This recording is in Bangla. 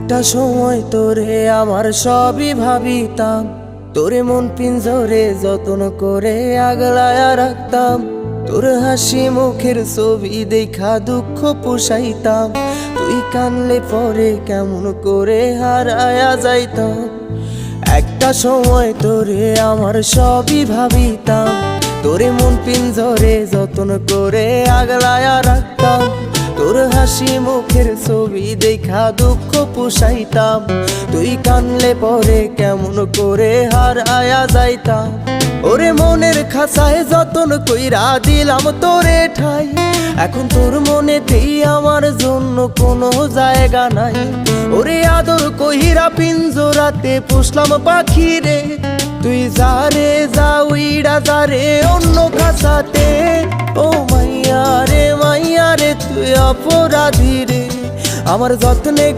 একটা সময় তোরে আমার সবই ভাবিতাম, তোরে মন পিঞ্জরে যত্ন করে আগলায়া রাখতাম। তোর হাসি মুখের ছবি দেখা দুঃখ পোষাইতাম, তুই কানলে পরে কেমন করে হারায়া যাইতাম। একটা সময় তোরে আমার সবই ভাবিতাম, তোরে মন পিঞ্জরে যত্ন করে আগলায়া রাখতাম। তোর হাসি মুখের ছবি দেখা দুঃখ পোষাইতাম, তুই কানলে পরে কেমন করে হারায়া যাইতাম। ওরে মনের খাঁচায় যতন কইরা দিলাম তোরে ঠাই, এখন তোর মনেতেই আমার জন্য কোনো জায়গা নাই। ওরে আদর কইরা পিঞ্জরাতে পুষলাম পাখি রে, তুই যারে যা উইড়া যারে অন্য খাঁচাতে। ও মাইয়া রে তুই অপরাধী রে, আমার যত্নে